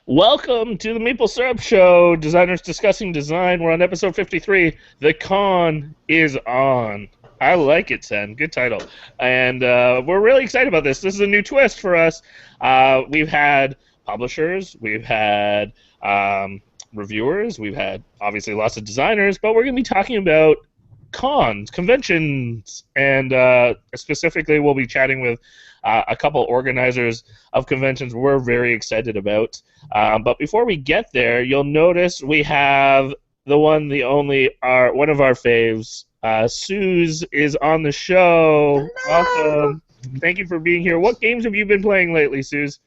Welcome to the Meeple Syrup Show, designers discussing design. We're on episode 53. The con is on. I like it, Sen. Good title. And we're really excited about this. This is a new twist for us. We've had publishers, we've had reviewers, we've had obviously lots of designers, but we're going to be talking about cons, conventions, and specifically we'll be chatting with a couple organizers of conventions we're very excited about. But before we get there, you'll notice we have the one, the only, one of our faves. Suze is on the show. Hello. Welcome. Thank you for being here. What games have you been playing lately, Suze?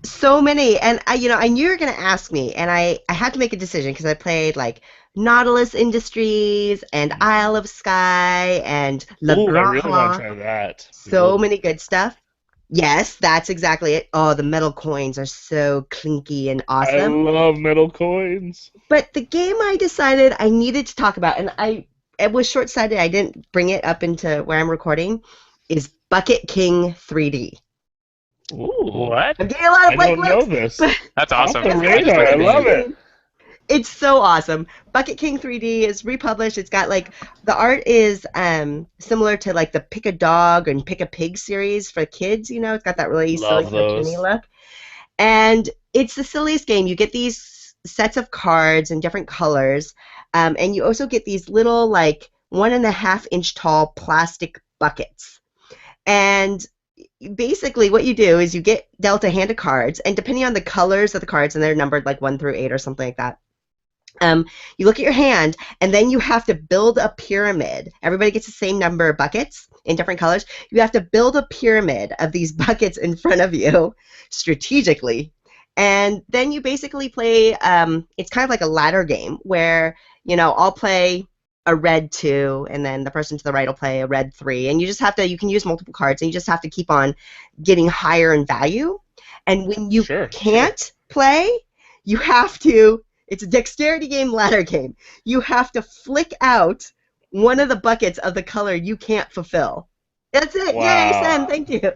So many, and I knew you were going to ask me, and I had to make a decision because I played like Nautilus Industries and Isle of Skye and La Ooh, I really Granja. want to try that. So many good stuff. Yes, that's exactly it. Oh, the metal coins are so clinky and awesome. I love metal coins. But the game I decided I needed to talk about, and it was short-sighted, I didn't bring it up into where I'm recording, is Bucket King 3D. Ooh, what? I'm getting a lot of I don't know this. That's awesome. Off the radar. I love it. It's so awesome. Bucket King 3D is republished. It's got like the art is similar to like the Pick a Dog and Pick a Pig series for kids. It's got that really silly cartoony look. And it's the silliest game. You get these sets of cards in different colors, and you also get these little like 1.5 inch tall plastic buckets. And basically what you do is you get dealt a hand of cards, and depending on the colors of the cards, and they're numbered like 1 through 8 or something like that, you look at your hand, and then you have to build a pyramid. Everybody gets the same number of buckets in different colors. You have to build a pyramid of these buckets in front of you strategically, and then you basically play, it's kind of like a ladder game where, I'll play a red 2, and then the person to the right will play a red 3, and you can use multiple cards, and you just have to keep on getting higher in value. And when you can't play, you have to, it's a dexterity game, ladder game. You have to flick out one of the buckets of the color you can't fulfill. That's it. Wow. Yay, Sen, thank you.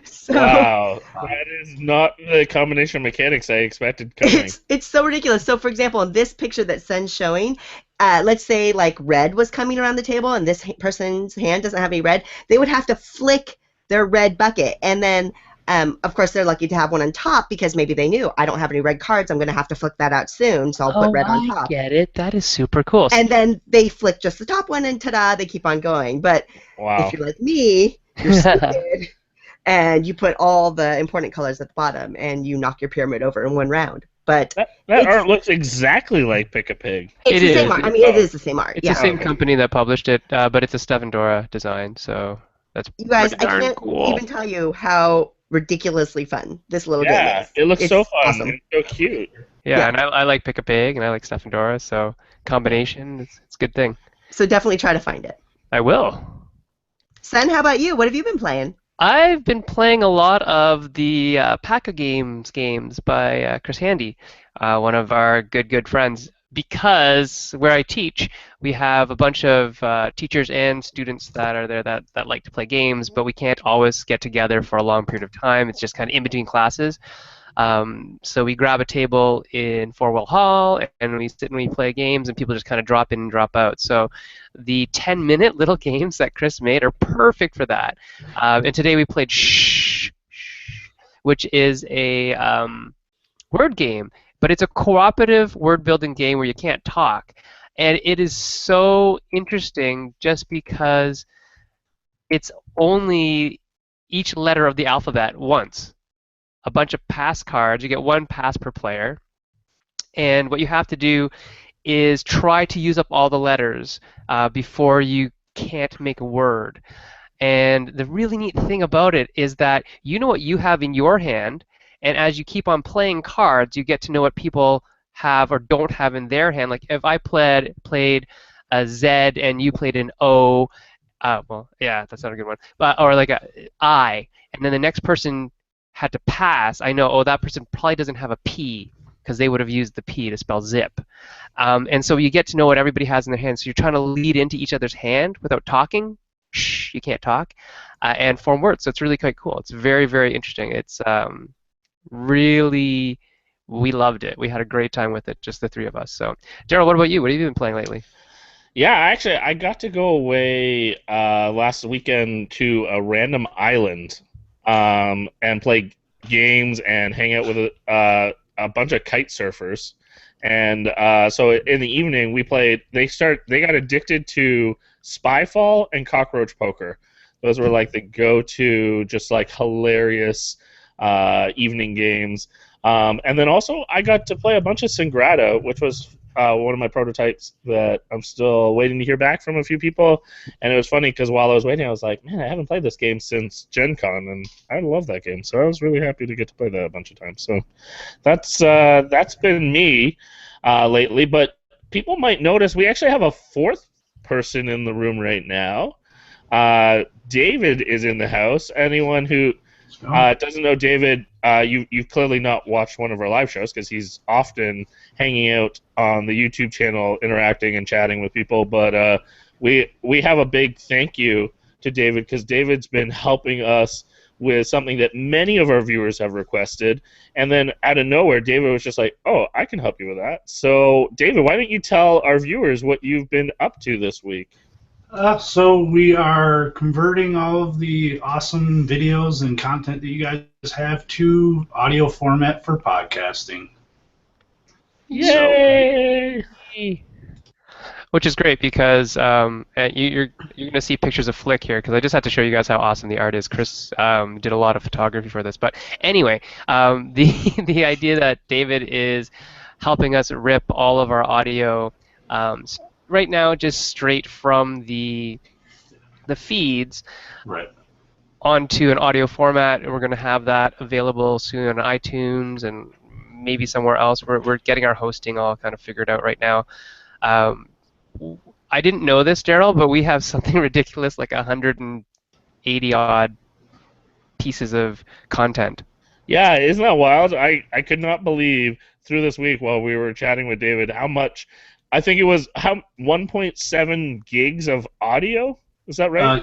So, wow, that is not the combination of mechanics I expected coming. It's so ridiculous. So, for example, in this picture that Sen's showing, let's say like red was coming around the table, and this person's hand doesn't have any red. They would have to flick their red bucket, and then, of course, they're lucky to have one on top because maybe they knew I don't have any red cards. I'm going to have to flick that out soon, so I'll put red on top. I get it. That is super cool. And then they flick just the top one, and ta-da, they keep on going. But if you're like me, you're stupid. And you put all the important colors at the bottom, and you knock your pyramid over in one round. But that art looks exactly like Pick a Pig. It's the same art. I mean, it is the same art. It's the same company that published it, but it's a Steph and Dora design, so that's you guys, pretty I darn can't cool. even tell you how ridiculously fun this little game is. Yeah, it looks so fun awesome. and so cute. Yeah, and I like Pick a Pig, and I like Steph and Dora, so combination, it's a good thing. So definitely try to find it. I will. Sen, how about you? What have you been playing? I've been playing a lot of the Pack of games by Chris Handy, one of our good friends, because where I teach, we have a bunch of teachers and students that are there that like to play games, but we can't always get together for a long period of time. It's just kind of in between classes. So we grab a table in Forwell Hall, and we sit and we play games, and people just kind of drop in and drop out. So the 10-minute little games that Chris made are perfect for that. And today we played Shh, which is a word game, but it's a cooperative word-building game where you can't talk. And it is so interesting just because it's only each letter of the alphabet once. A bunch of pass cards. You get 1 pass per player. And what you have to do is try to use up all the letters before you can't make a word. And the really neat thing about it is that you know what you have in your hand, and as you keep on playing cards, you get to know what people have or don't have in their hand. Like if I played a Z and you played an O, well, yeah, that's not a good one. But or like a I, and then the next person had to pass, I know, oh, that person probably doesn't have a P. because they would have used the P to spell zip. And so you get to know what everybody has in their hand. So you're trying to lead into each other's hand without talking. Shh, you can't talk, and form words. So it's really quite cool. It's very, very interesting. It's really, we loved it. We had a great time with it, just the three of us. So, Daryl, what about you? What have you been playing lately? Yeah, actually, I got to go away last weekend to a random island and play games and hang out with a bunch of kite surfers. And so in the evening, we played. They got addicted to Spyfall and Cockroach Poker. Those were like the go-to, just like hilarious evening games. And then also, I got to play a bunch of Singrata, which was one of my prototypes that I'm still waiting to hear back from a few people. And it was funny because while I was waiting, I was like, man, I haven't played this game since GenCon, and I love that game. So I was really happy to get to play that a bunch of times. So that's been me lately. But people might notice we actually have a fourth person in the room right now. David is in the house. Anyone who doesn't know David, you've clearly not watched one of our live shows because he's often hanging out on the YouTube channel, interacting and chatting with people. But we have a big thank you to David because David's been helping us with something that many of our viewers have requested. And then out of nowhere, David was just like, oh, I can help you with that. So, David, why don't you tell our viewers what you've been up to this week? So we are converting all of the awesome videos and content that you guys have to audio format for podcasting. Yay! Which is great because you're going to see pictures of Flick here because I just had to show you guys how awesome the art is. Chris did a lot of photography for this. But anyway, the idea that David is helping us rip all of our audio right now just straight from the feeds right onto an audio format, and we're going to have that available soon on iTunes and maybe somewhere else. We're getting our hosting all kind of figured out right now. I didn't know this, Daryl, but we have something ridiculous like 180 odd pieces of content. Yeah, isn't that wild? I could not believe through this week while we were chatting with David how much. I think it was 1.7 gigs of audio. Is that right?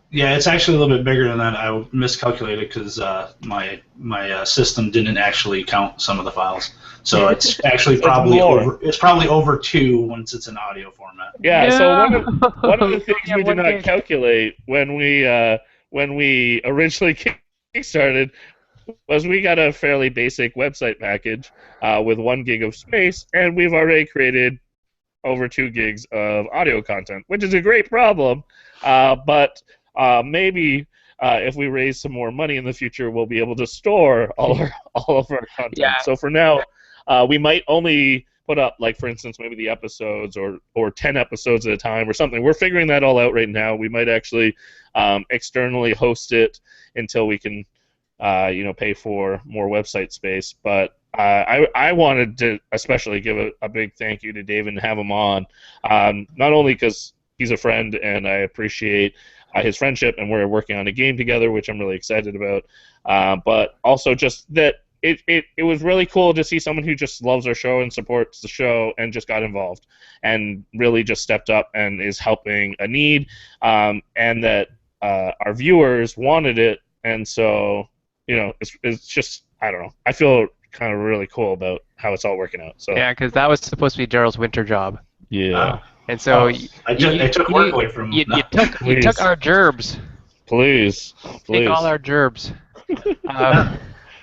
Yeah, it's actually a little bit bigger than that. I miscalculated because my system didn't actually count some of the files. So it's actually probably over 2 once it's in audio format. Yeah. So one of the things we did not calculate when we originally kickstarted was we got a fairly basic website package with 1 gig of space, and we've already created over 2 gigs of audio content, which is a great problem, but maybe if we raise some more money in the future, we'll be able to store all of our content. Yeah. So for now, we might only put up, like, for instance, maybe the episodes or 10 episodes at a time or something. We're figuring that all out right now. We might actually externally host it until we can pay for more website space. But I wanted to especially give a big thank you to David and have him on, not only because he's a friend and I appreciate his friendship and we're working on a game together, which I'm really excited about, but also just that it was really cool to see someone who just loves our show and supports the show and just got involved and really just stepped up and is helping a need, and that our viewers wanted it, and so it's just, I don't know, I feel kind of really cool about how it's all working out. So yeah, because that was supposed to be Daryl's winter job. Yeah. And so I took work away from him. You took our gerbs. Please. Take all our gerbs.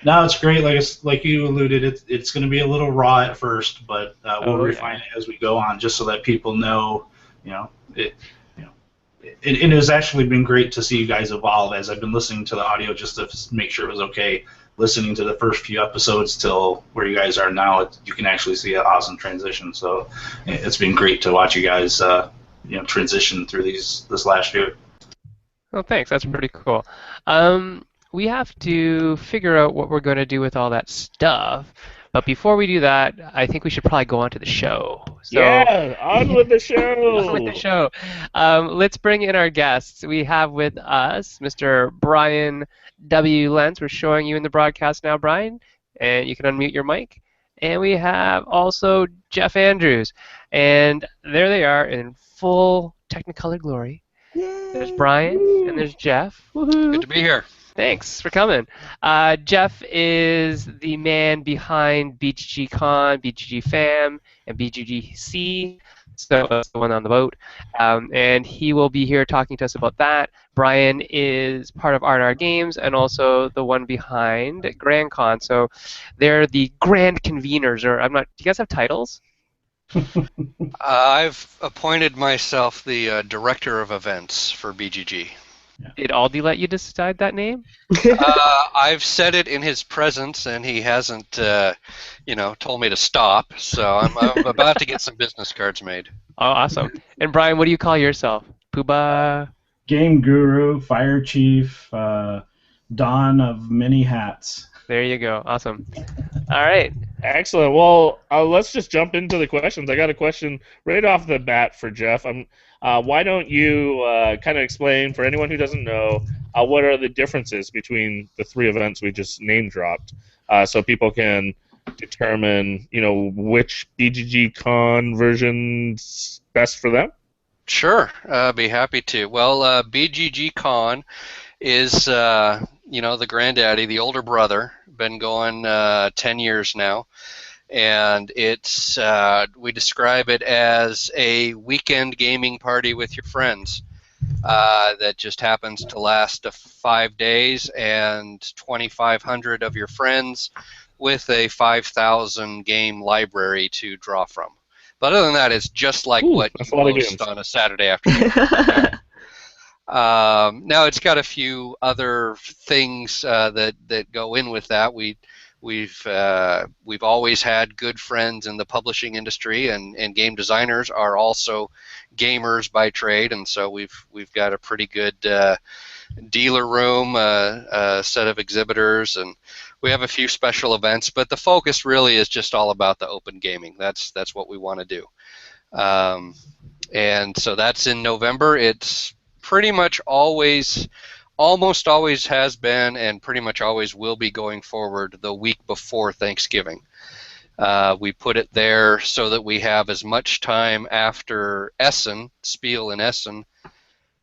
No, it's great. Like you alluded, it's going to be a little raw at first, but we'll refine it as we go on, just so that people know, it has actually been great to see you guys evolve as I've been listening to the audio just to make sure it was okay. Listening to the first few episodes till where you guys are now, you can actually see an awesome transition. So it's been great to watch you guys, transition through this last year. Well, thanks. That's pretty cool. We have to figure out what we're going to do with all that stuff. But before we do that, I think we should probably go on to the show. So, yeah, on with the show. On with the show. Let's bring in our guests. We have with us Mr. Brian W. Lenz. We're showing you in the broadcast now, Brian, and you can unmute your mic. And we have also Jeff Andrews. And there they are in full Technicolor glory. Yay. There's Brian and there's Jeff. Woohoo. Good to be here. Thanks for coming. Jeff is the man behind BGG.con, BGG Fam, and BGGC, so that's the one on the boat. And he will be here talking to us about that. Brian is part of R&R Games and also the one behind GrandCon. So they're the grand conveners, or I'm not. Do you guys have titles? I've appointed myself the director of events for BGG. Did Aldi let you decide that name? I've said it in his presence, and he hasn't, told me to stop. So I'm about to get some business cards made. Oh, awesome. And Brian, what do you call yourself? Poobah? Game Guru, Fire Chief, Don of many hats. There you go. Awesome. All right. Excellent. Well, let's just jump into the questions. I got a question right off the bat for Jeff. Why don't you kind of explain, for anyone who doesn't know, what are the differences between the three events we just name dropped, so people can determine, which BGG.con version's best for them? Sure, be happy to. Well, BGG.con is, the granddaddy, the older brother, been going 10 years now. And it's we describe it as a weekend gaming party with your friends that just happens to last 5 days and 2,500 of your friends with a 5,000 game library to draw from. But other than that, it's just like what you post on a Saturday afternoon. Now it's got a few other things that go in with that. We've always had good friends in the publishing industry, and game designers are also gamers by trade, and so we've got a pretty good dealer room, a set of exhibitors, and we have a few special events. But the focus really is just all about the open gaming. That's what we want to do, and so that's in November. It's pretty much almost always has been, and pretty much always will be going forward, the week before Thanksgiving. We put it there so that we have as much time after Essen, Spiel in Essen,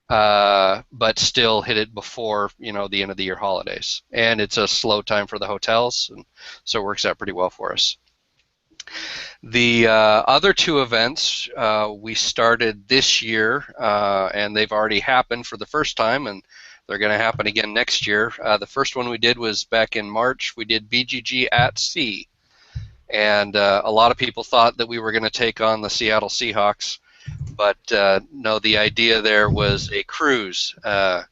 but still hit it before the end of the year holidays. And it's a slow time for the hotels, and so it works out pretty well for us. The other two events we started this year, and they've already happened for the first time, and they're going to happen again next year. The first one we did was back in March. We did BGG at Sea, and a lot of people thought that we were going to take on the Seattle Seahawks, but no, the idea there was a cruise, a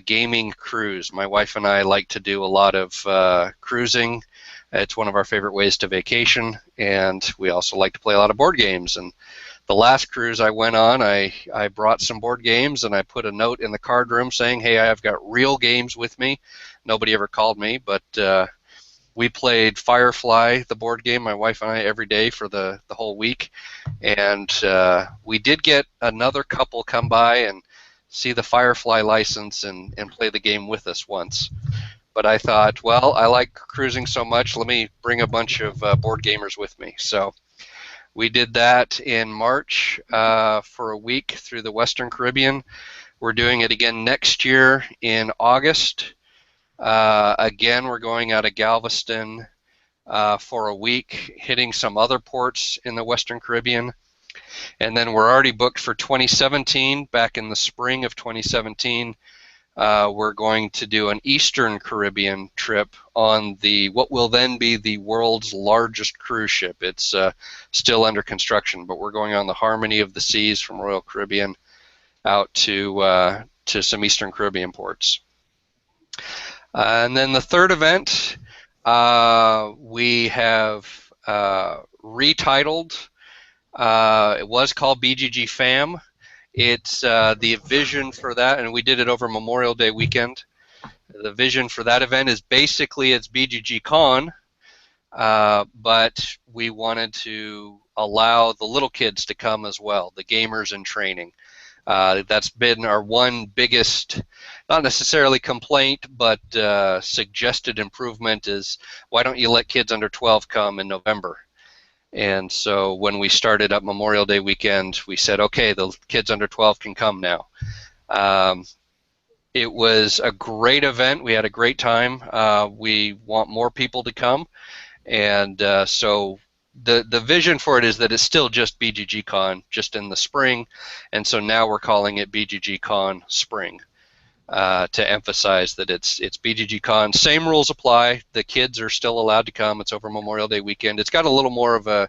gaming cruise. My wife and I like to do a lot of cruising. It's one of our favorite ways to vacation, and we also like to play a lot of board games. And the last cruise I went on, I brought some board games, and I put a note in the card room saying, hey, I've got real games with me. Nobody ever called me, but we played Firefly, the board game, my wife and I, every day for the whole week. And we did get another couple come by and see the Firefly license and play the game with us once. But I thought, well, I like cruising so much, let me bring a bunch of board gamers with me. So we did that in March for a week through the Western Caribbean. We're doing it again next year in August. Again, we're going out of Galveston for a week, hitting some other ports in the Western Caribbean. And then we're already booked for 2017, back in the spring of 2017. We're going to do an Eastern Caribbean trip on what will then be the world's largest cruise ship. It's still under construction, but we're going on the Harmony of the Seas from Royal Caribbean out to some Eastern Caribbean ports. And then the third event, we have retitled. It was called BGG Fam. It's the vision for that, and we did it over Memorial Day weekend. The vision for that event is basically it's BGG.con, but we wanted to allow the little kids to come as well, the gamers in training. That's been our one biggest, not necessarily complaint, but suggested improvement is, why don't you let kids under 12 come in November? And so when we started up Memorial Day weekend, we said, okay, the kids under 12 can come now. It was a great event. We had a great time. We want more people to come. And so the vision for it is that it's still just BGG.con, just in the spring. And so now we're calling it BGG.con Spring to emphasize that it's BGG.con. Same rules apply. The kids are still allowed to come. It's over Memorial Day weekend. It's got a little more of a,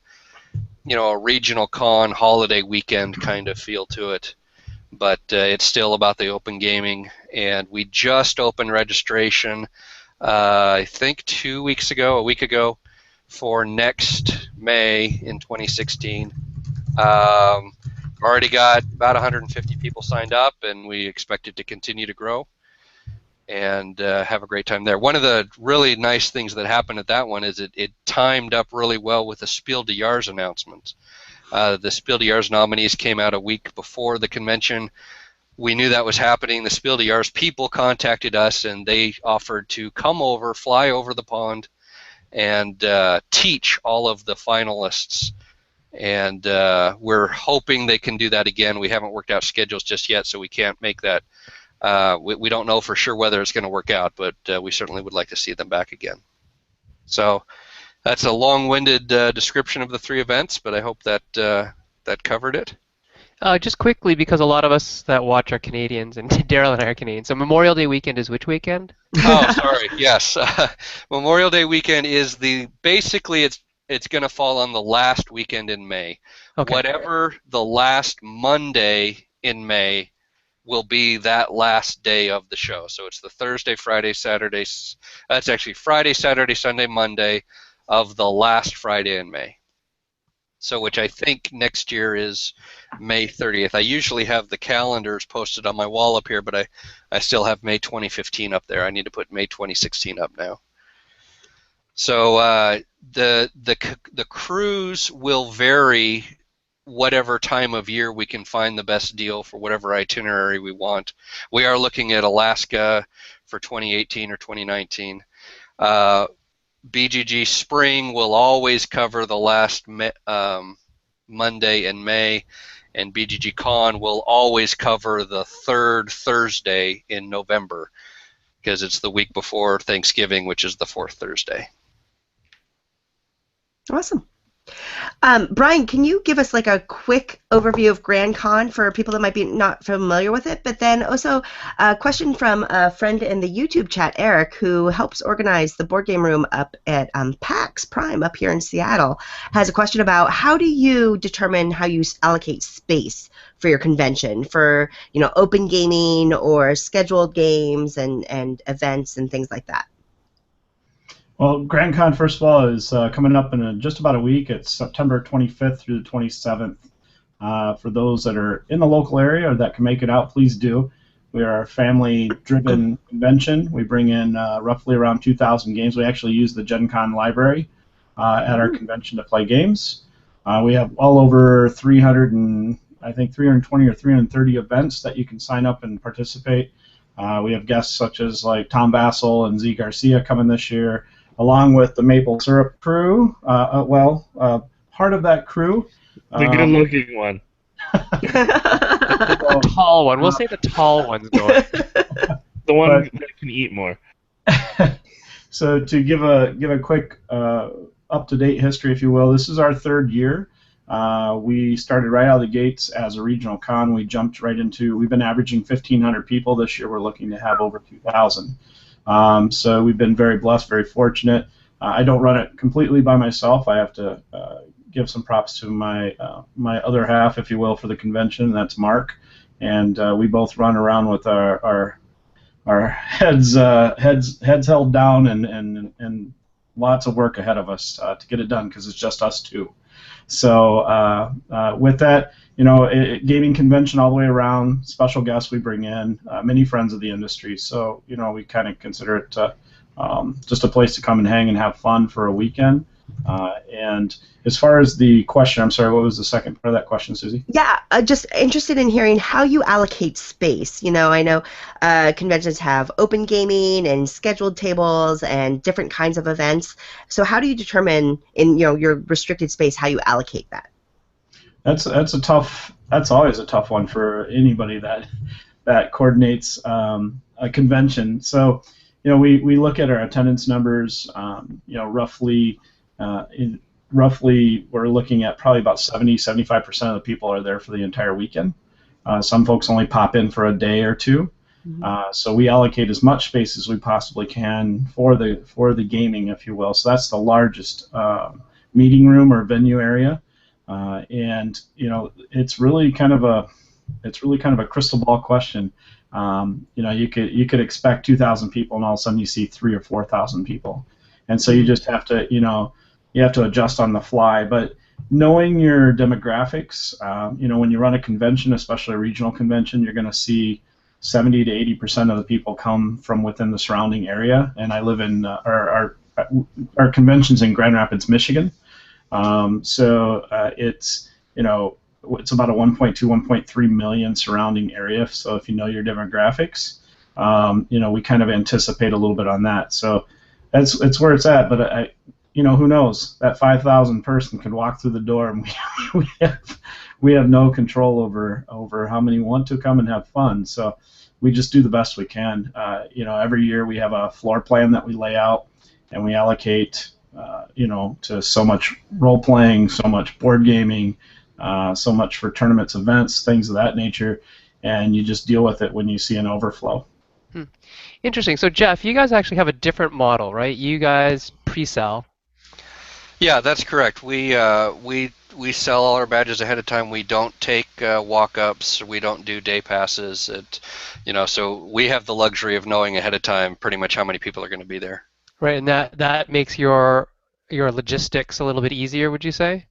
a regional con holiday weekend kind of feel to it. But it's still about the open gaming, and we just opened registration, I think a week ago, for next May in 2016. Already got about 150 people signed up, and we expect it to continue to grow and have a great time there. One of the really nice things that happened at that one is it timed up really well with the Spiel des Jahres announcements. The Spiel des Jahres nominees came out a week before the convention. We knew that was happening. The Spiel des Jahres people contacted us, and they offered to come over, fly over the pond, and teach all of the finalists. And we're hoping they can do that again. We haven't worked out schedules just yet, so we can't make that. We don't know for sure whether it's going to work out, but we certainly would like to see them back again. So that's a long-winded description of the three events, but I hope that that covered it. Just quickly, because a lot of us that watch are Canadians, and Daryl and I are Canadian. So Memorial Day weekend is which weekend? Oh, sorry. Yes, Memorial Day weekend is basically it's going to fall on the last weekend in May. Okay. Whatever the last Monday in May will be that last day of the show. So it's the Thursday, Friday, Saturday. That's actually Friday, Saturday, Sunday, Monday of the last Friday in May. So which I think next year is May 30th. I usually have the calendars posted on my wall up here, but I still have May 2015 up there. I need to put May 2016 up now. So the cruise will vary whatever time of year we can find the best deal for whatever itinerary we want. We are looking at Alaska for 2018 or 2019. BGG Spring will always cover the last Monday in May, and BGG Con will always cover the third Thursday in November, because it's the week before Thanksgiving, which is the fourth Thursday. Awesome. Brian, can you give us like a quick overview of GrandCon for people that might be not familiar with it? But then also a question from a friend in the YouTube chat, Eric, who helps organize the board game room up at PAX Prime up here in Seattle, has a question about how do you determine how you allocate space for your convention for, open gaming or scheduled games and events and things like that? Well, GrandCon, first of all, is coming up in just about a week. It's September 25th through the 27th. For those that are in the local area or that can make it out, please do. We are a family-driven convention. We bring in roughly around 2,000 games. We actually use the Gen Con library at our convention to play games. We have all over 320 or 330 events that you can sign up and participate. We have guests such as like Tom Bassel and Z Garcia coming this year, along with the maple syrup crew. Part of that crew. The good-looking one. The tall one. We'll say the tall one's going. The one that can eat more. So to give a quick up-to-date history, if you will, this is our third year. We started right out of the gates as a regional con. We jumped right into. We've been averaging 1,500 people. This year we're looking to have over 2,000. So we've been very blessed, very fortunate. I don't run it completely by myself. I have to give some props to my other half, if you will, for the convention. That's Mark, and we both run around with our heads held down and lots of work ahead of us to get it done because it's just us two. So with that, gaming convention all the way around, special guests we bring in, many friends of the industry. So, we kind of consider it just a place to come and hang and have fun for a weekend. And as far as the question, I'm sorry, what was the second part of that question, Susie? Yeah, just interested in hearing how you allocate space. I know conventions have open gaming and scheduled tables and different kinds of events. So how do you determine in your restricted space how you allocate that? That's always a tough one for anybody that coordinates a convention. So, we look at our attendance numbers. Roughly we're looking at probably about 75% of the people are there for the entire weekend. Some folks only pop in for a day or two. So we allocate as much space as we possibly can for the gaming, if you will. So that's the largest meeting room or venue area. And it's really kind of a crystal ball question. You could expect 2,000 people, and all of a sudden you see 3,000 or 4,000 people, and so you just have to you have to adjust on the fly. But knowing your demographics, when you run a convention, especially a regional convention, you're going to see 70 to 80% of the people come from within the surrounding area. And I live in our convention's in Grand Rapids, Michigan. So it's about a 1.2, 1.3 million surrounding area. So if you know your demographics, we kind of anticipate a little bit on that. So it's where it's at. But who knows? That 5,000 person can walk through the door, and we have no control over how many want to come and have fun. So we just do the best we can. Every year we have a floor plan that we lay out, and we allocate to so much role playing, so much board gaming, so much for tournaments, events, things of that nature, and you just deal with it when you see an overflow. Interesting. So Jeff, you guys actually have a different model, right? You guys pre-sell. Yeah, that's correct. We sell all our badges ahead of time. We don't take walk-ups. We don't do day passes. So we have the luxury of knowing ahead of time pretty much how many people are going to be there. Right, and that makes your logistics a little bit easier, would you say?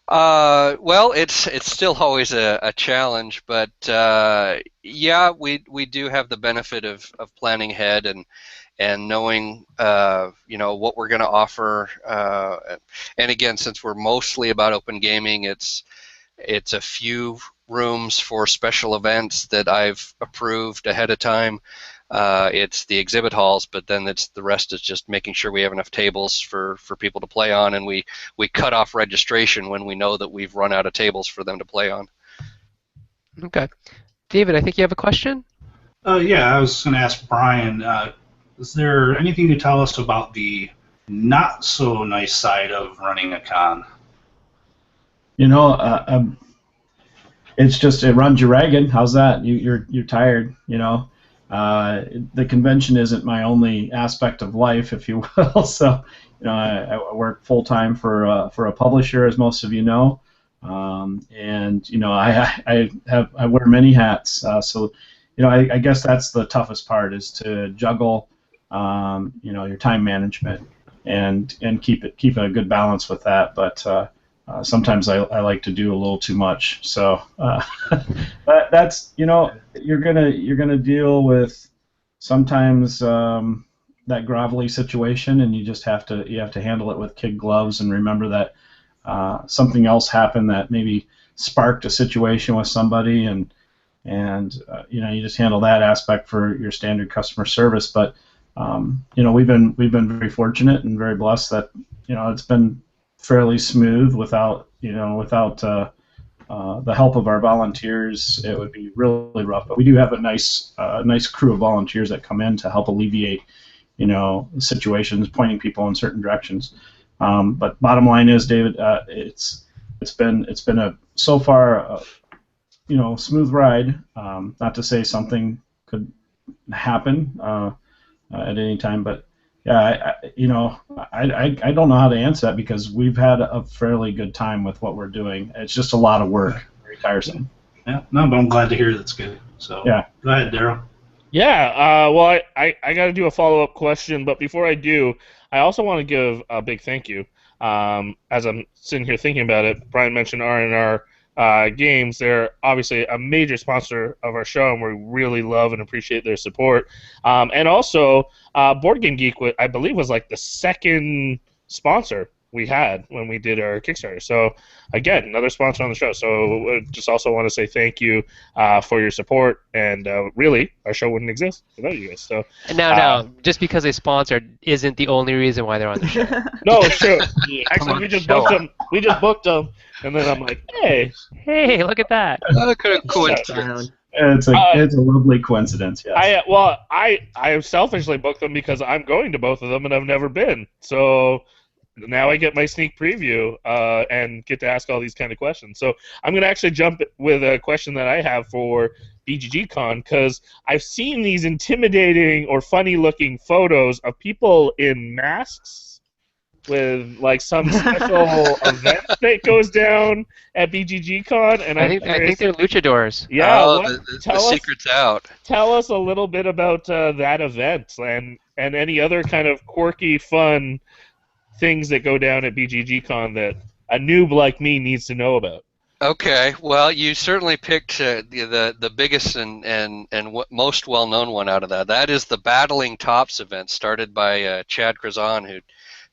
Well, it's still always a challenge, but yeah, we do have the benefit of planning ahead and knowing what we're going to offer. And again, since we're mostly about open gaming, it's a few rooms for special events that I've approved ahead of time. It's the exhibit halls, but then the rest is just making sure we have enough tables for people to play on, and we cut off registration when we know that we've run out of tables for them to play on. Okay. David, I think you have a question? Yeah, I was going to ask Brian, is there anything to tell us about the not so nice side of running a con? It's just it runs you ragged. How's that? You're tired. The convention isn't my only aspect of life, if you will. So, I work full time for a publisher, as most of you know, and I wear many hats. So, I guess that's the toughest part, is to juggle, your time management and keep a good balance with that. But sometimes I like to do a little too much. So that's you're gonna deal with sometimes that grovelly situation, and you have to handle it with kid gloves and remember that something else happened that maybe sparked a situation with somebody, and you just handle that aspect for your standard customer service. But we've been very fortunate and very blessed that it's been fairly smooth without the help of our volunteers. It would be really rough, but we do have a nice crew of volunteers that come in to help alleviate situations, pointing people in certain directions. But bottom line is, David, it's been a so far smooth ride. Not to say something could happen at any time, but yeah, I don't know how to answer that, because we've had a fairly good time with what we're doing. It's just a lot of work, very tiresome. Yeah, no, but I'm glad to hear that's good. So yeah, go ahead, Daryl. Yeah, well, I got to do a follow-up question, but before I do, I also want to give a big thank you. As I'm sitting here thinking about it, Brian mentioned R&R Games. They're obviously a major sponsor of our show, and we really love and appreciate their support. And also, Board Game Geek, I believe, was like the second sponsor we had when we did our Kickstarter. So again, another sponsor on the show. So I just also want to say thank you for your support, and really, our show wouldn't exist without you guys. So No, just because they sponsored isn't the only reason why they're on the show. no, it's true. Yeah, Actually, we just booked them. We just booked them, and then I'm like, hey, look at that. Coincidence. It's a lovely coincidence. Yes. I selfishly booked them because I'm going to both of them and I've never been. So now I get my sneak preview and get to ask all these kind of questions. So I'm going to actually jump with a question that I have for BGG.con, because I've seen these intimidating or funny-looking photos of people in masks with like some special event that goes down at BGG.con, and I think they're luchadors. Yeah, the secret's out. Tell us a little bit about that event and any other kind of quirky, fun things that go down at BGG.con that a noob like me needs to know about. Okay, well, you certainly picked the biggest and most well-known one out of that. That is the Battling Tops event, started by Chad Krazan,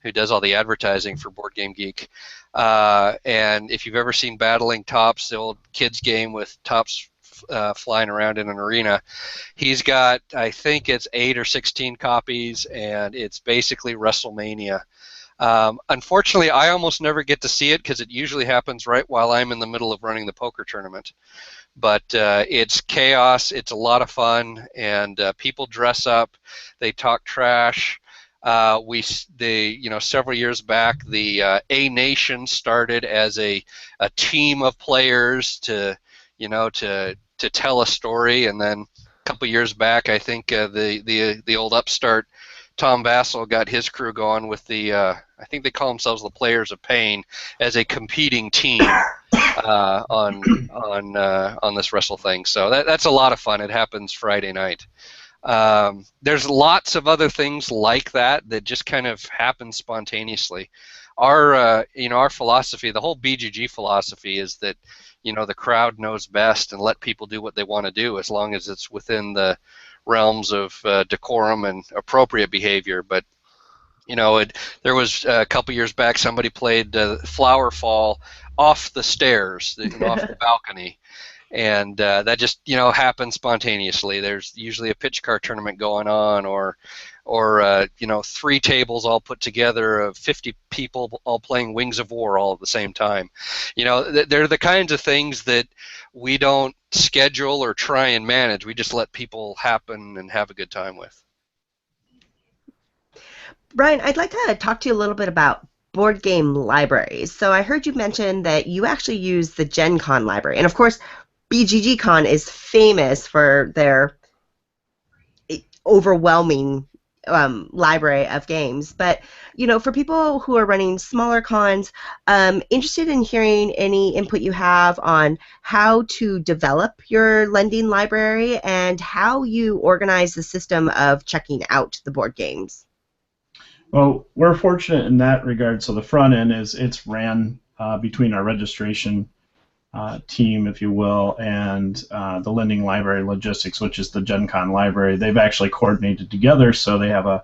who does all the advertising for Board Game Geek. And if you've ever seen Battling Tops, the old kids game with tops flying around in an arena, he's got, I think it's 8 or 16 copies, and it's basically WrestleMania. Unfortunately, I almost never get to see it because it usually happens right while I'm in the middle of running the poker tournament. But it's chaos, it's a lot of fun, and people dress up, they talk trash. Several years back, the A Nation started as a team of players to tell a story, and then a couple years back, I think the old upstart Tom Vassell got his crew going with I think they call themselves the Players of Pain as a competing team on this wrestle thing. So that's a lot of fun. It happens Friday night. There's lots of other things like that just kind of happen spontaneously. Our philosophy, the whole BGG philosophy, is that the crowd knows best and let people do what they want to do as long as it's within the realms of decorum and appropriate behavior. But there was a couple years back, somebody played Flower Fall off the stairs, off the balcony. And that just happens spontaneously. There's usually a pitch car tournament going on, or 3 tables all put together of 50 people all playing Wings of War all at the same time. They're the kinds of things that we don't schedule or try and manage. We just let people happen and have a good time with. Brian, I'd like to talk to you a little bit about board game libraries. So I heard you mention that you actually use the GenCon library, and of course, BGG.con is famous for their overwhelming library of games. But, for people who are running smaller cons, interested in hearing any input you have on how to develop your lending library and how you organize the system of checking out the board games. Well, we're fortunate in that regard. So the front end it's ran between our registration team, if you will, and the lending library logistics, which is the GenCon library. They've actually coordinated together, so they have a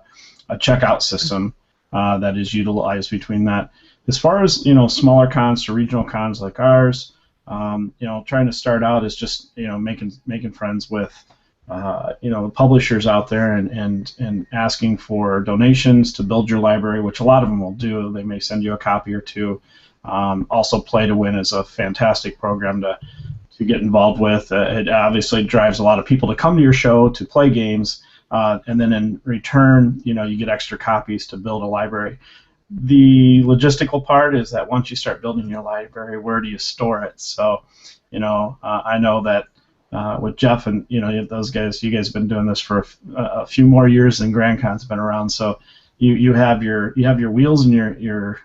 checkout system that is utilized between that. As far as smaller cons to regional cons like ours, trying to start out is just making friends with the publishers out there and asking for donations to build your library, which a lot of them will do. They may send you a copy or two. Also, Play to Win is a fantastic program to get involved with. It obviously drives a lot of people to come to your show to play games, and then in return, you get extra copies to build a library. The logistical part is that once you start building your library, where do you store it? So, I know that with Jeff and those guys, you guys have been doing this for a few more years than GrandCon's been around. So. You have your wheels and your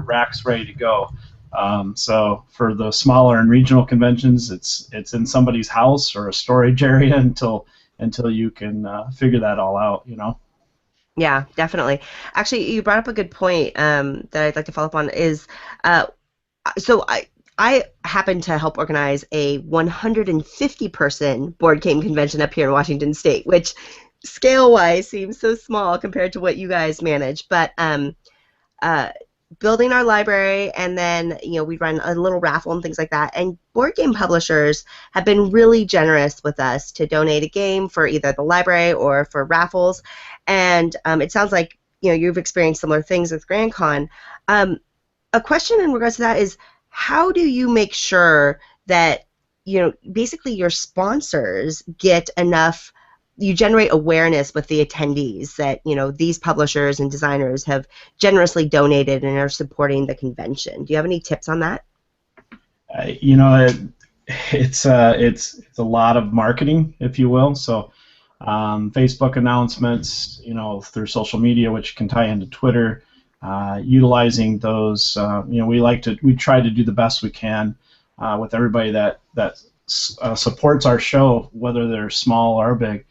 racks ready to go. So for the smaller and regional conventions, it's in somebody's house or a storage area until you can figure that all out. Yeah, definitely. Actually, you brought up a good point that I'd like to follow up on. Is so I happen to help organize a 150-person board game convention up here in Washington State, which scale-wise seems so small compared to what you guys manage, but building our library, and then we run a little raffle and things like that. And board game publishers have been really generous with us to donate a game for either the library or for raffles. And it sounds like you've experienced similar things with GrandCon. A question in regards to that is, how do you make sure that basically your sponsors get enough? You generate awareness with the attendees that these publishers and designers have generously donated and are supporting the convention. Do you have any tips on that? It's a lot of marketing, if you will. So Facebook announcements, through social media, which can tie into Twitter, utilizing those. We try to do the best we can with everybody that supports our show, whether they're small or big.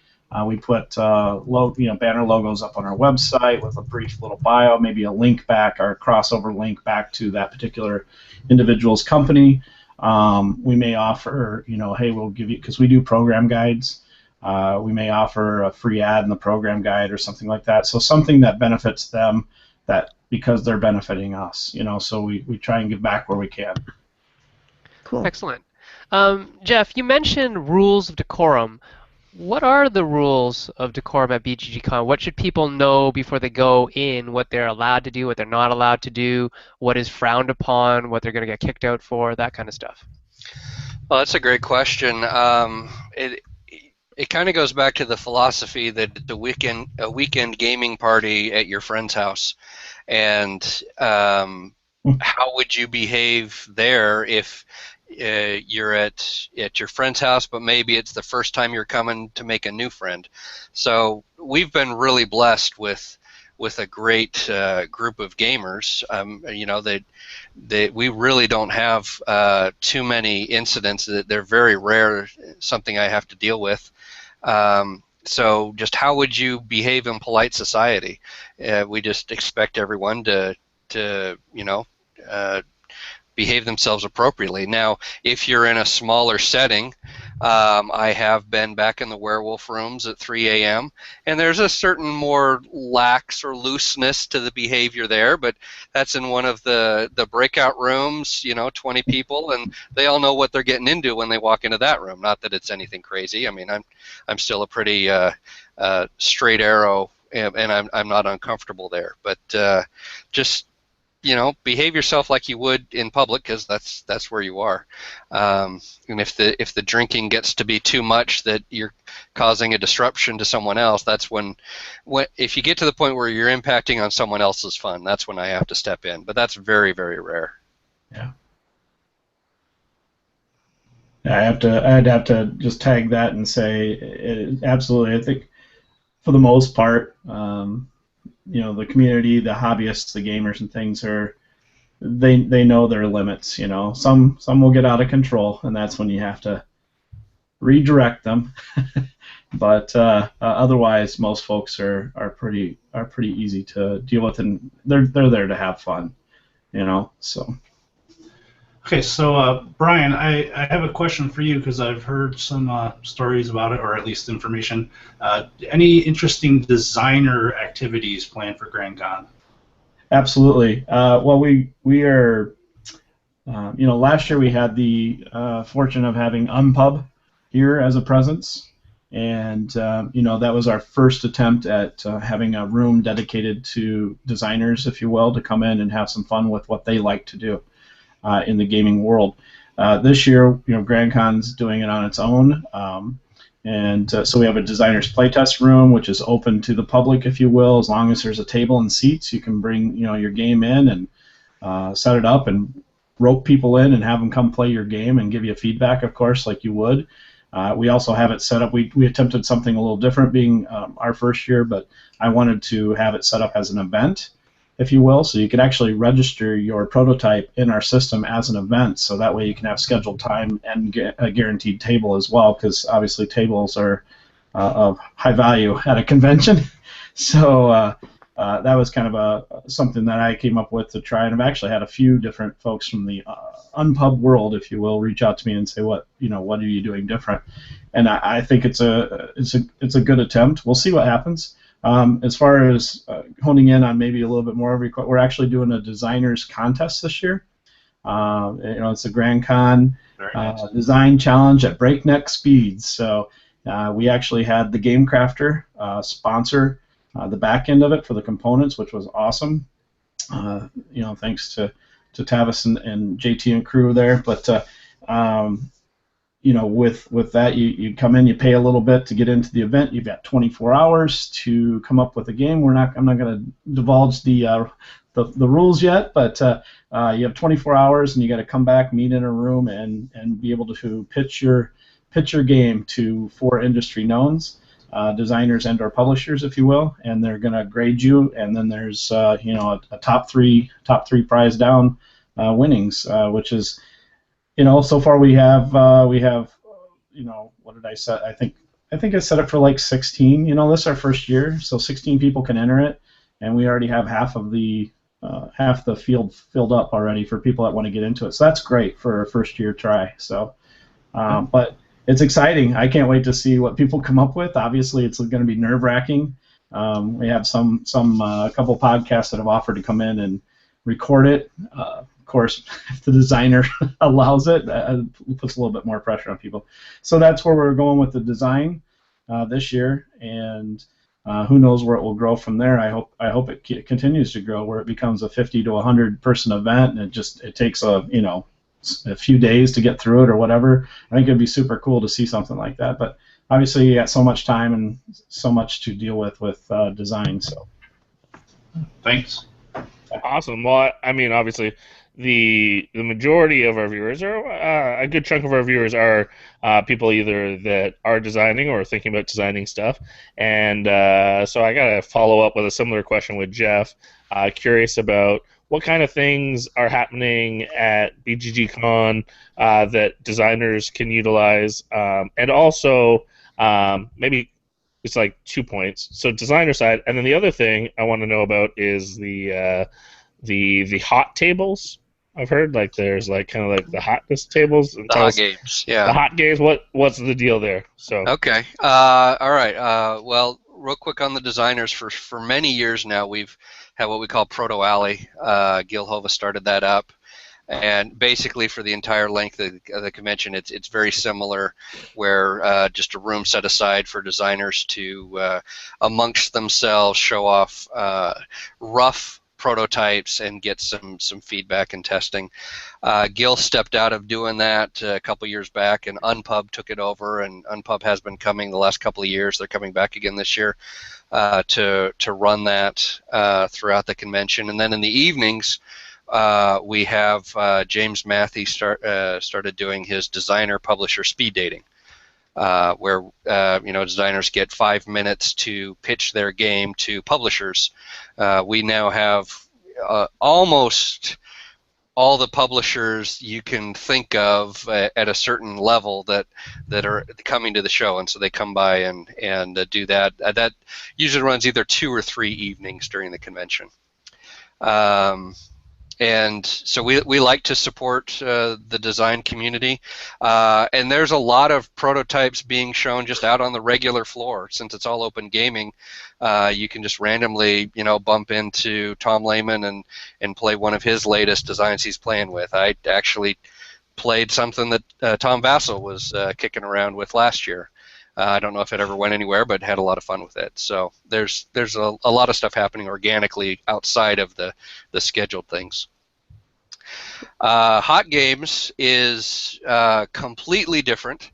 We put banner logos up on our website with a brief little bio, maybe a link back, or a crossover link back to that particular individual's company. We may offer, hey, we'll give you, because we do program guides, we may offer a free ad in the program guide or something like that. So something that benefits them, that because they're benefiting us, so we try and give back where we can. Cool. Excellent. Jeff, you mentioned rules of decorum. What are the rules of decorum at BGG.con? What should people know before they go in? What they're allowed to do, what they're not allowed to do, what is frowned upon, what they're going to get kicked out for, that kind of stuff? Well, that's a great question. It kind of goes back to the philosophy that a weekend gaming party at your friend's house, and how would you behave there if you're at your friend's house, but maybe it's the first time you're coming to make a new friend. So we've been really blessed with a great group of gamers. We really don't have too many incidents. They're very rare, something I have to deal with. So just how would you behave in polite society? We just expect everyone to behave themselves appropriately. Now, if you're in a smaller setting, I have been back in the werewolf rooms at 3 a.m., and there's a certain more lax or looseness to the behavior there, but that's in one of the breakout rooms, 20 people, and they all know what they're getting into when they walk into that room. Not that it's anything crazy. I mean, I'm still a pretty straight arrow, and I'm not uncomfortable there, but just behave yourself like you would in public, because that's where you are. And if the drinking gets to be too much that you're causing a disruption to someone else, that's when if you get to the point where you're impacting on someone else's fun, that's when I have to step in. But that's very, very rare. Yeah. I'd have to just tag that and say absolutely. I think for the most part, the community, the hobbyists, the gamers and things they know their limits. Some will get out of control, and that's when you have to redirect them. But otherwise, most folks are pretty easy to deal with, and they're there to have fun. So. Okay, so Brian, I have a question for you, because I've heard some stories about it, or at least information. Any interesting designer activities planned for GrandCon? Absolutely. Well, we are, last year we had the fortune of having Unpub here as a presence, and that was our first attempt at having a room dedicated to designers, if you will, to come in and have some fun with what they like to do in the gaming world. This year, GrandCon's doing it on its own, and so we have a designer's playtest room, which is open to the public, if you will. As long as there's a table and seats, you can bring your game in and set it up and rope people in and have them come play your game and give you feedback, of course, like you would. We also have it set up. We attempted something a little different, being our first year, but I wanted to have it set up as an event, if you will, so you can actually register your prototype in our system as an event, so that way you can have scheduled time and get a guaranteed table as well, because obviously tables are of high value at a convention. So that was kind of something that I came up with to try, and I've actually had a few different folks from the Unpub world, if you will, reach out to me and say, what are you doing different? And I think it's a good attempt. We'll see what happens. As far as honing in on maybe a little bit more, we're actually doing a designers contest this year. It's a GrandCon design challenge at breakneck speeds. So we actually had the Game Crafter sponsor the back end of it for the components, which was awesome. Thanks to Tavis and JT and crew there. But with that, you come in, you pay a little bit to get into the event. You've got 24 hours to come up with a game. I'm not going to divulge the rules yet, but you have 24 hours, and you got to come back, meet in a room, and be able to pitch your game to 4 industry knowns, designers and/or publishers, if you will, and they're going to grade you. And then there's a top three prize down winnings, which is. So far we have what did I set? I think I set it for like 16. This is our first year, so 16 people can enter it, and we already have half the field filled up already for people that want to get into it. So that's great for a first year try. So, but it's exciting. I can't wait to see what people come up with. Obviously, it's going to be nerve-wracking. We have a couple podcasts that have offered to come in and record it. Of course, if the designer allows it, it puts a little bit more pressure on people. So that's where we're going with the design this year, and who knows where it will grow from there. I hope it continues to grow, where it becomes a 50 to 100 person event, and it takes a few days to get through it or whatever. I think it'd be super cool to see something like that. But obviously, you got so much time and so much to deal with design. So, thanks. Awesome. Well, I mean, obviously, the majority of our viewers, or a good chunk of our viewers, are people either that are designing or thinking about designing stuff. And so I got to follow up with a similar question with Jeff. Curious about what kind of things are happening at BGG.con that designers can utilize, and also maybe it's like 2 points. So designer side, and then the other thing I want to know about is the hot tables. I've heard like there's like kind of like the hotness tables. The hot games, yeah. The hot games. What's the deal there? So okay, all right. Well, real quick on the designers. For many years now, we've had what we call Proto Alley. Gil Hova started that up, and basically for the entire length of the convention, it's very similar, where just a room set aside for designers to amongst themselves show off rough prototypes and get some feedback and testing. Gil stepped out of doing that a couple years back, and Unpub took it over, and Unpub has been coming the last couple of years. They're coming back again this year to run that throughout the convention. And then in the evenings, we have James Matthew started doing his designer publisher speed dating, where designers get 5 minutes to pitch their game to publishers. We now have almost all the publishers you can think of at a certain level that are coming to the show, and so they come by and do that. That usually runs either 2 or 3 evenings during the convention. And so we like to support the design community, and there's a lot of prototypes being shown just out on the regular floor. Since it's all open gaming, you can just randomly bump into Tom Lehman and play one of his latest designs he's playing with. I actually played something that Tom Vassell was kicking around with last year. I don't know if it ever went anywhere, but had a lot of fun with it. So there's a lot of stuff happening organically outside of the scheduled things. Hot Games is completely different,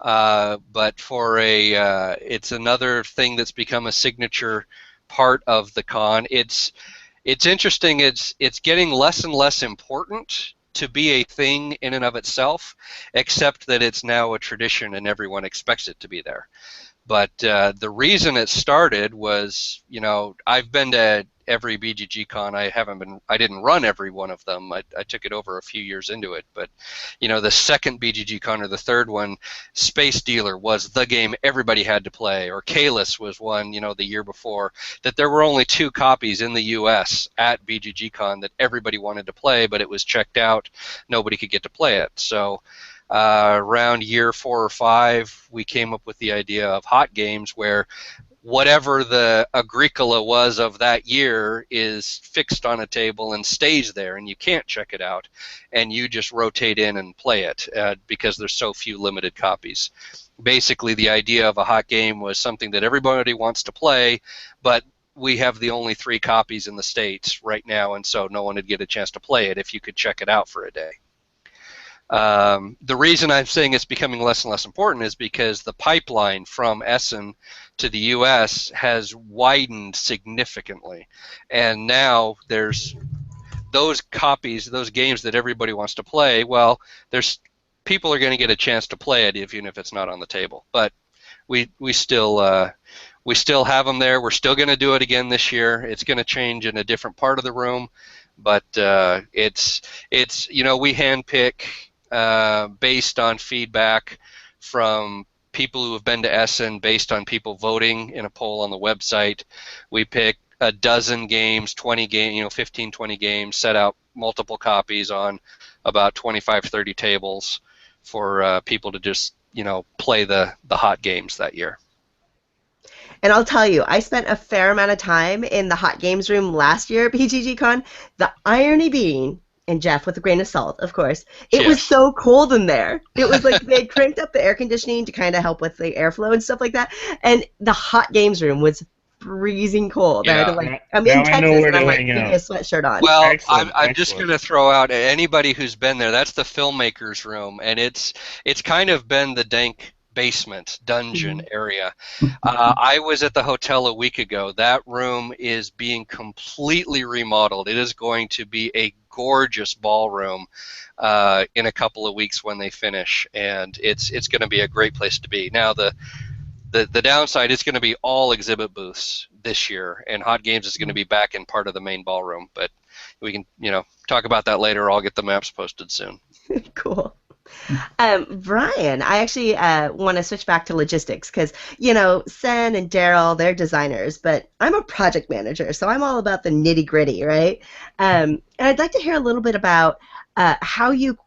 but it's another thing that's become a signature part of the con. It's interesting. It's getting less and less important to be a thing in and of itself, except that it's now a tradition and everyone expects it to be there. But the reason it started was, I've been to every BGG.con. I didn't run every one of them. I took it over a few years into it. But, the second BGG.con or the third one, Space Dealer was the game everybody had to play, or Kalis was one, the year before, that there were only 2 copies in the U.S. at BGG.con that everybody wanted to play, but it was checked out. Nobody could get to play it. So around year 4 or 5, we came up with the idea of Hot Games, where whatever the Agricola was of that year is fixed on a table and stays there, and you can't check it out, and you just rotate in and play it because there's so few limited copies. Basically, the idea of a hot game was something that everybody wants to play, but we have the only 3 copies in the States right now, and so no one would get a chance to play it if you could check it out for a day. The reason I'm saying it's becoming less and less important is because the pipeline from Essen to the U.S. has widened significantly, and now there's those copies, those games that everybody wants to play. Well, there's people are going to get a chance to play it even if it's not on the table, but we still have them there. We're still going to do it again this year. It's going to change in a different part of the room, but it's we handpick based on feedback from people who have been to Essen, based on people voting in a poll on the website. We pick a dozen games, 20 games, 15, 20 games, set out multiple copies on about 25, 30 tables for people to just, play the hot games that year. And I'll tell you, I spent a fair amount of time in the hot games room last year at BGG.con. The irony being, and Jeff, with a grain of salt, of course, it was so cold in there. It was like they cranked up the air conditioning to kind of help with the airflow and stuff like that. And the hot games room was freezing cold. Yeah. I'm in Texas, and I'm like, keep a sweatshirt on. Well, I'm just going to throw out anybody who's been there. That's the filmmakers room, and it's kind of been the dank basement dungeon area. I was at the hotel a week ago. That room is being completely remodeled. It is going to be a gorgeous ballroom in a couple of weeks when they finish, and it's going to be a great place to be. Now the downside is going to be all exhibit booths this year, and Hot Games is going to be back in part of the main ballroom, but we can talk about that later. I'll get the maps posted soon. Cool. Brian, I actually want to switch back to logistics because, Sen and Daryl, they're designers, but I'm a project manager, so I'm all about the nitty-gritty, right? And I'd like to hear a little bit about how you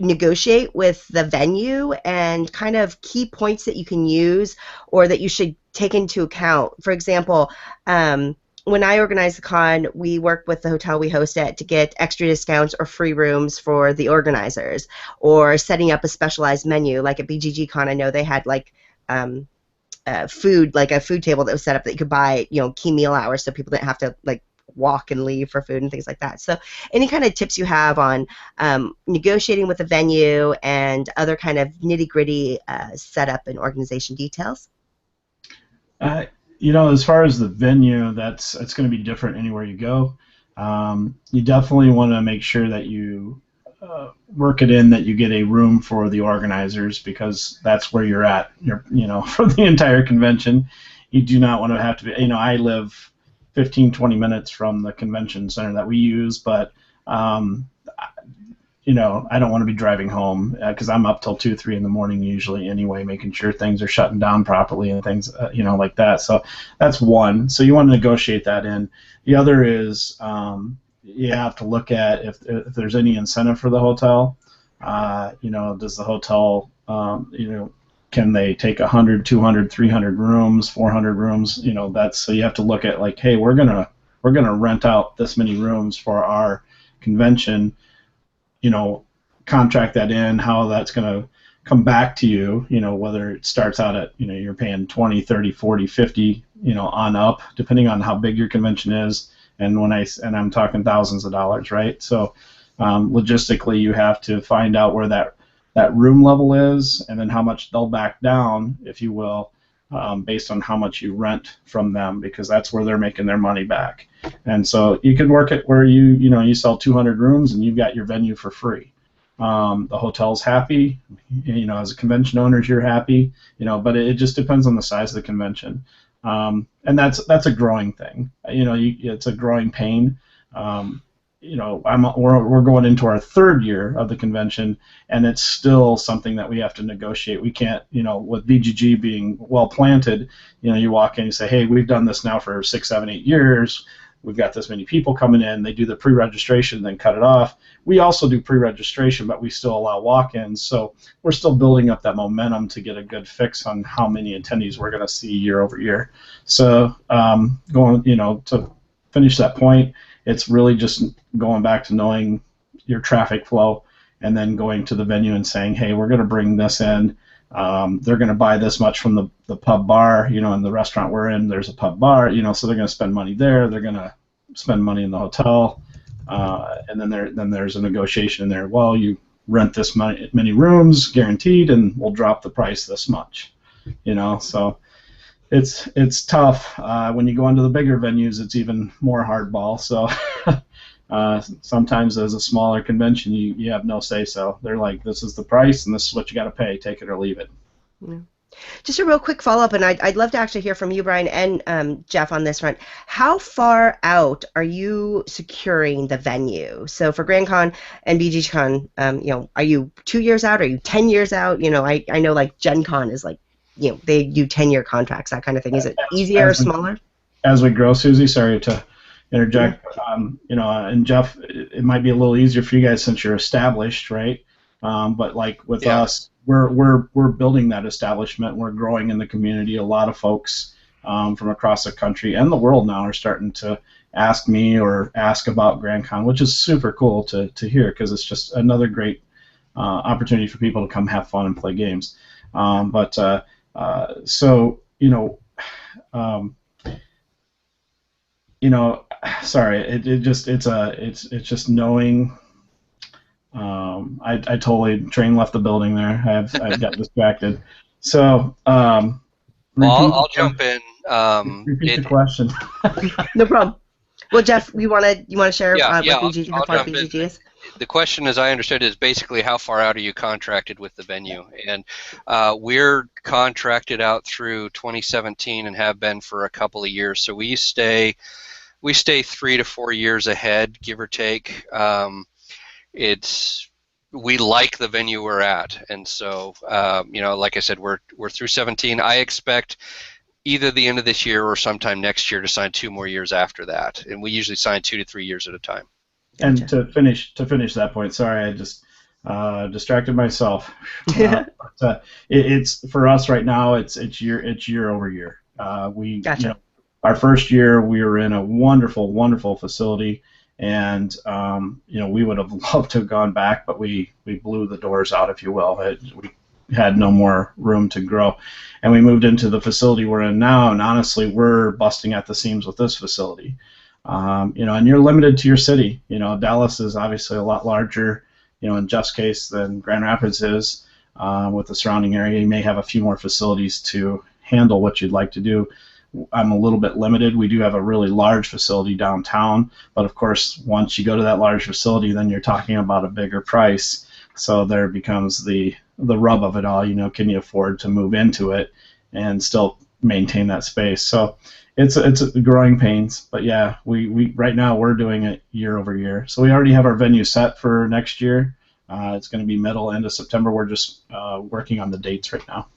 negotiate with the venue and kind of key points that you can use or that you should take into account. For example, when I organize the con, we work with the hotel we host at to get extra discounts or free rooms for the organizers, or setting up a specialized menu. Like at BGG.con, I know they had food, like a food table that was set up that you could buy, key meal hours, so people didn't have to walk and leave for food and things like that. So any kind of tips you have on negotiating with the venue and other kind of nitty-gritty setup and organization details? As far as the venue, it's going to be different anywhere you go. You definitely want to make sure that you work it in that you get a room for the organizers, because that's where you're at. For the entire convention, you do not want to have to be. I live 15, 20 minutes from the convention center that we use, but I don't want to be driving home because I'm up till 2, 3 in the morning usually anyway, making sure things are shutting down properly and things, like that. So that's one. So you want to negotiate that in. The other is you have to look at if there's any incentive for the hotel. Does the hotel, can they take 100, 200, 300 rooms, 400 rooms? So you have to look at hey, we're gonna rent out this many rooms for our convention. Contract that in, how that's going to come back to you, whether it starts out at, you're paying 20, 30, 40, 50, on up, depending on how big your convention is. And I'm talking thousands of dollars, right? So logistically, you have to find out where that room level is, and then how much they'll back down, if you will, based on how much you rent from them, because that's where they're making their money back. And so you could work it where you sell 200 rooms and you've got your venue for free. The hotel's happy, as a convention owners you're happy, but it just depends on the size of the convention. And that's a growing thing. It's a growing pain. We're going into our 3rd year of the convention, and it's still something that we have to negotiate. We can't, with BGG being well planted, you walk in and you say, hey, we've done this now for 6, 7, 8 years. we've got this many people coming in. They do the pre-registration, then cut it off. We also do pre-registration, but we still allow walk-ins. So we're still building up that momentum to get a good fix on how many attendees we're going to see year over year. So going, to finish that point, it's really just going back to knowing your traffic flow, and then going to the venue and saying, hey, we're going to bring this in. They're going to buy this much from the pub bar, in the restaurant we're in, there's a pub bar, so they're going to spend money there. They're going to spend money in the hotel. And then there's a negotiation in there. Well, you rent this many rooms guaranteed, and we'll drop the price this much, so it's tough. When you go into the bigger venues, it's even more hardball. So sometimes as a smaller convention, you have no say-so. They're like, this is the price, and this is what you got to pay. Take it or leave it. Yeah. Just a real quick follow-up, and I'd love to actually hear from you, Brian, and Jeff on this front. How far out are you securing the venue? So for GrandCon and BGG.con, are you 2 years out? Are you 10 years out? I know like Gen Con is like, they do 10-year contracts, that kind of thing. Is it easier or smaller? As we grow, Susie, sorry to interject. And Jeff, it might be a little easier for you guys since you're established, right? But like with us, we're building that establishment. We're growing in the community. A lot of folks from across the country and the world now are starting to ask me or ask about GrandCon, which is super cool to hear, because it's just another great opportunity for people to come have fun and play games. Sorry, it's just knowing. I totally train left the building there. I got distracted. So I'll jump in. Repeat the question. No problem. Well, Jeff, you want to share what BGG, how far jump BGG in. is? The question, as I understood, is basically how far out are you contracted with the venue? And we're contracted out through 2017 and have been for a couple of years. So we stay 3 to 4 years ahead, give or take. We like the venue we're at, and so like I said, we're through 17. I expect either the end of this year or sometime next year to sign 2 more years after that, and we usually sign 2 to 3 years at a time. And to finish that point, sorry, I just distracted myself. It's for us right now. It's year over year. Gotcha. Our first year we were in a wonderful facility, and we would have loved to have gone back, but we blew the doors out, if you will. We had no more room to grow, and we moved into the facility we're in now. And honestly, we're busting at the seams with this facility. And you're limited to your city. Dallas is obviously a lot larger, in Jeff's case, than Grand Rapids is. With the surrounding area, you may have a few more facilities to handle what you'd like to do. I'm a little bit limited. We do have a really large facility downtown, but of course, once you go to that large facility, then you're talking about a bigger price. So there becomes the rub of it all. Can you afford to move into it and still maintain that space? So it's growing pains, but yeah, we right now we're doing it year over year. So we already have our venue set for next year. It's going to be end of September. We're just working on the dates right now.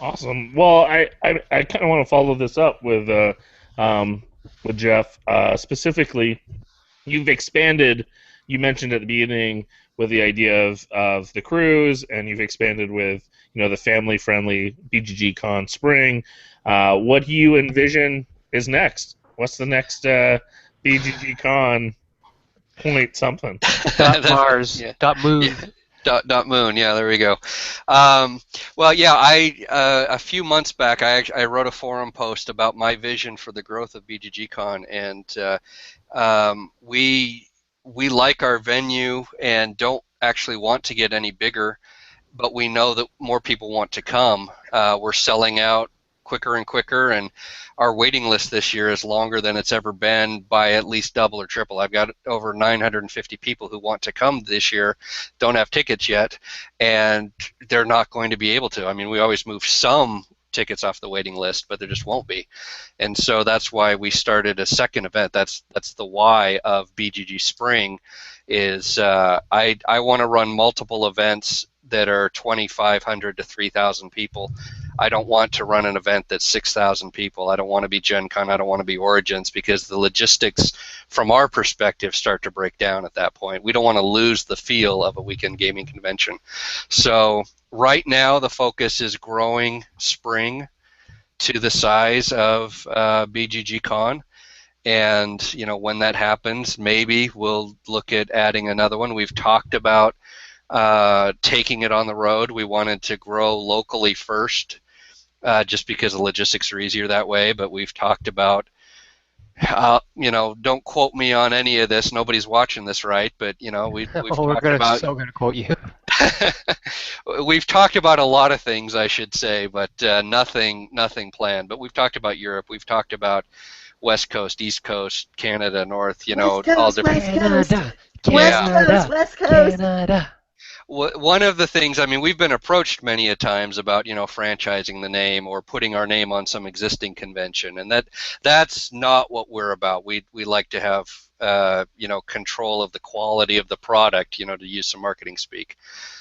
Awesome. Well, I kind of want to follow this up with Jeff. Specifically, you've expanded. You mentioned at the beginning with the idea of the cruise, and you've expanded with the family-friendly BGG.con Spring. What do you envision is next? What's the next BGG.con point something? Mars. Moon. Yeah. Moon, yeah, there we go. Well, yeah, a few months back, I wrote a forum post about my vision for the growth of BGG.con, and we like our venue and don't actually want to get any bigger, but we know that more people want to come. We're selling out quicker and quicker, and our waiting list this year is longer than it's ever been by at least double or triple. I've got over 950 people who want to come this year, don't have tickets yet, and they're not going to be able to. I mean, we always move some tickets off the waiting list, but there just won't be. And so that's why we started a second event. That's the why of BGG Spring is I want to run multiple events that are 2,500 to 3,000 people. I don't want to run an event that's 6,000 people. I don't want to be Gen Con. I don't want to be Origins, because the logistics from our perspective start to break down at that point. We don't want to lose the feel of a weekend gaming convention. So right now the focus is growing Spring to the size of BGG.con. And when that happens, maybe we'll look at adding another one. We've talked about taking it on the road. We wanted to grow locally first, just because the logistics are easier that way. But we've talked about, don't quote me on any of this. Nobody's watching this, right? But we've talked about. So gonna quote you. We've talked about a lot of things, I should say, but nothing planned. But we've talked about Europe. We've talked about West Coast, East Coast, Canada, North, West Coast, all different. West Coast. Canada. One of the things, we've been approached many a times about, franchising the name or putting our name on some existing convention, and that's not what we're about. We like to have, control of the quality of the product, to use some marketing speak.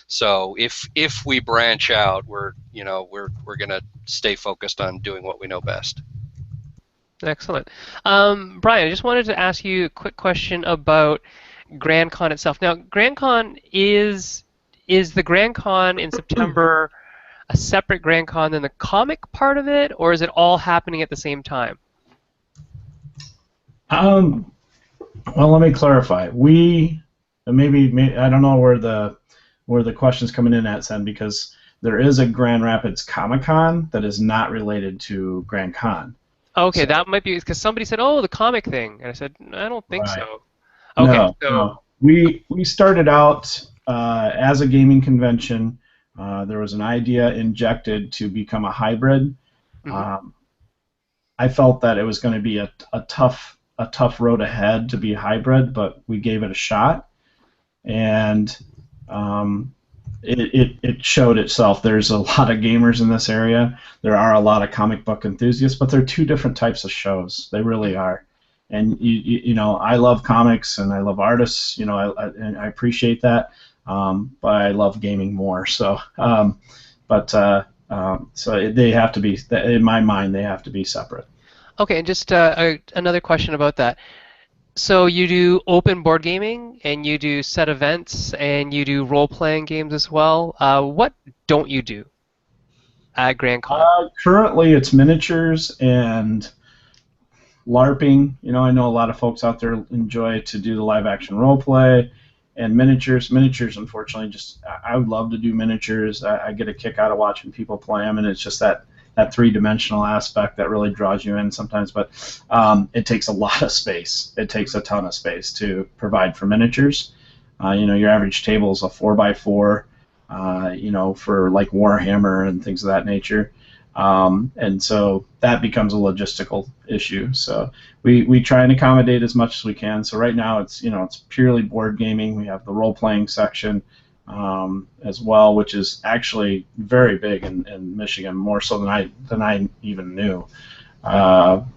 So if we branch out, we're going to stay focused on doing what we know best. Excellent. Brian, I just wanted to ask you a quick question about GrandCon itself. Now, GrandCon is the GrandCon in September a separate GrandCon than the comic part of it, or is it all happening at the same time? Well, let me clarify. Maybe I don't know where the question's coming in at, Sen, because there is a Grand Rapids Comic-Con that is not related to GrandCon. Okay, So, that might be because somebody said, "Oh, the comic thing," and I said, "I don't think right. so." Okay, No. We started out as a gaming convention. There was an idea injected to become a hybrid. Mm-hmm. I felt that it was going to be a tough road ahead to be hybrid, but we gave it a shot, and it showed itself. There's a lot of gamers in this area. There are a lot of comic book enthusiasts, but they're two different types of shows. They really are. And I love comics and I love artists. And I appreciate that. But I love gaming more. So, so they have to be, in my mind, they have to be separate. Okay, and just another question about that. So you do open board gaming, and you do set events, and you do role-playing games as well. What don't you do at GrandCon? Currently, it's miniatures and LARPing. I know a lot of folks out there enjoy to do the live-action role-play, and miniatures. Miniatures, unfortunately, I would love to do miniatures. I get a kick out of watching people play them, and it's just that three-dimensional aspect that really draws you in sometimes, but it takes a lot of space. It takes a ton of space to provide for miniatures. Your average table is a 4x4, for like Warhammer and things of that nature. And so that becomes a logistical issue. So we try and accommodate as much as we can. So right now it's purely board gaming. We have the role-playing section as well, which is actually very big in Michigan, more so than I even knew.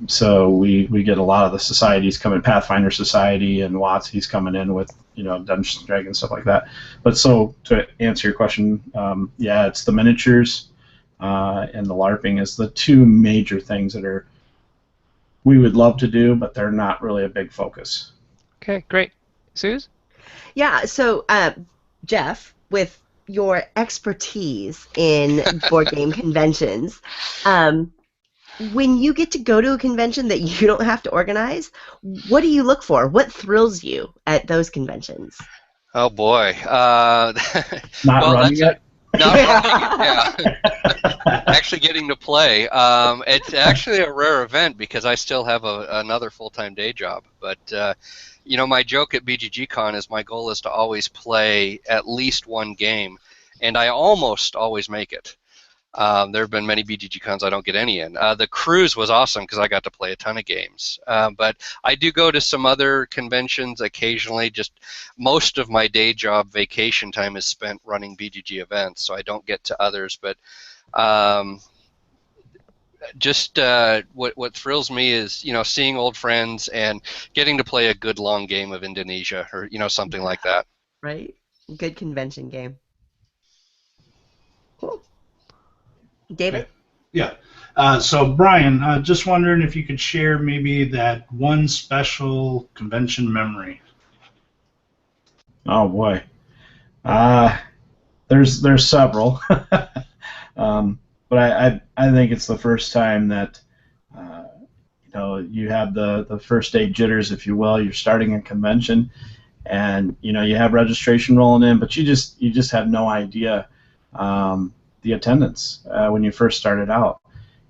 So we get a lot of the societies coming, Pathfinder Society and WotC's coming in with Dungeons and Dragons, stuff like that. But so to answer your question, it's the miniatures and the LARPing is the two major things that we would love to do, but they're not really a big focus. Okay, great. Suze? Yeah, so Jeff, with your expertise in board game conventions, when you get to go to a convention that you don't have to organize, what do you look for? What thrills you at those conventions? Oh boy. Running it? Not running it, yeah. Actually getting to play. It's actually a rare event because I still have another full-time day job. But, my joke at BGG.con is my goal is to always play at least one game, and I almost always make it. There have been many BGG.cons I don't get any in. The cruise was awesome because I got to play a ton of games. But I do go to some other conventions occasionally. Just most of my day job vacation time is spent running BGG events, so I don't get to others. But what thrills me is seeing old friends and getting to play a good long game of Indonesia or something like that. Right? Good convention game. Cool. David? Yeah. So, Brian, just wondering if you could share maybe that one special convention memory. Oh boy, there's several, but I think it's the first time that you have the first day jitters, if you will. You're starting a convention, and you have registration rolling in, but you just have no idea the attendance when you first started out.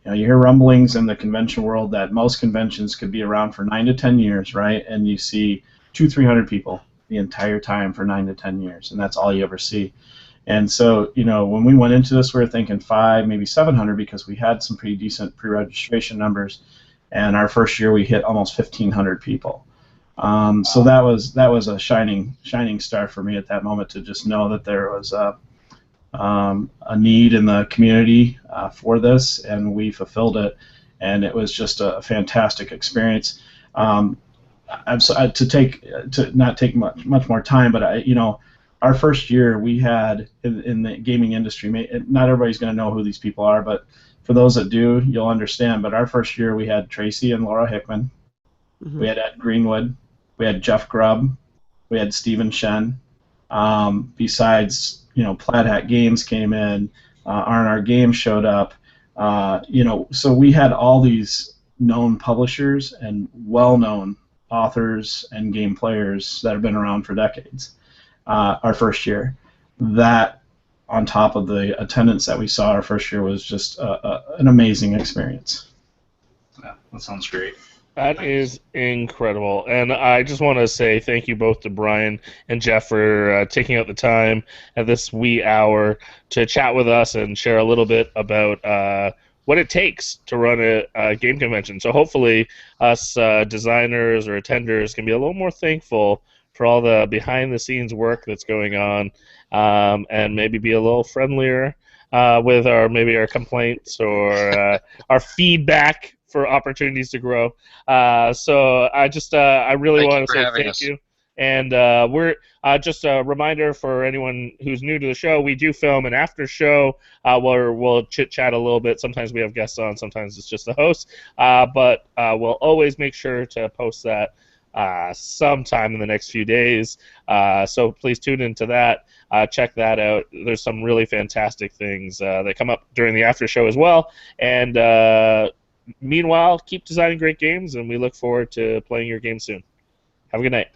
You hear rumblings in the convention world that most conventions could be around for 9 to 10 years, right? And you see 200-300 people the entire time for 9 to 10 years, and that's all you ever see. And so, when we went into this, we were thinking 5, maybe 700, because we had some pretty decent pre-registration numbers. And our first year, we hit almost 1,500 people. So that was a shining star for me at that moment, to just know that there was a need in the community for this, and we fulfilled it, and it was just a fantastic experience. To not take much more time, but our first year we had in the gaming industry. Not everybody's going to know who these people are, but for those that do, you'll understand. But our first year we had Tracy and Laura Hickman, we had Ed Greenwood, we had Jeff Grubb, we had Stephen Shen. Besides, Plaid Hat Games came in, R&R Games showed up. So we had all these known publishers and well-known authors and game players that have been around for decades. Our first year, that on top of the attendance that we saw our first year was just an amazing experience. Yeah, that sounds great. That is incredible. And I just want to say thank you both to Brian and Jeff for taking out the time at this wee hour to chat with us and share a little bit about what it takes to run a game convention. So hopefully us designers or attenders can be a little more thankful for all the behind-the-scenes work that's going on, and maybe be a little friendlier with our complaints or our feedback for opportunities to grow. So I really want to say thank you. And we're just a reminder for anyone who's new to the show, we do film an after show where we'll chit-chat a little bit. Sometimes we have guests on, sometimes it's just the host. But we'll always make sure to post that sometime in the next few days. So please tune into that. Check that out. There's some really fantastic things that come up during the after show as well. And meanwhile, keep designing great games, and we look forward to playing your game soon. Have a good night.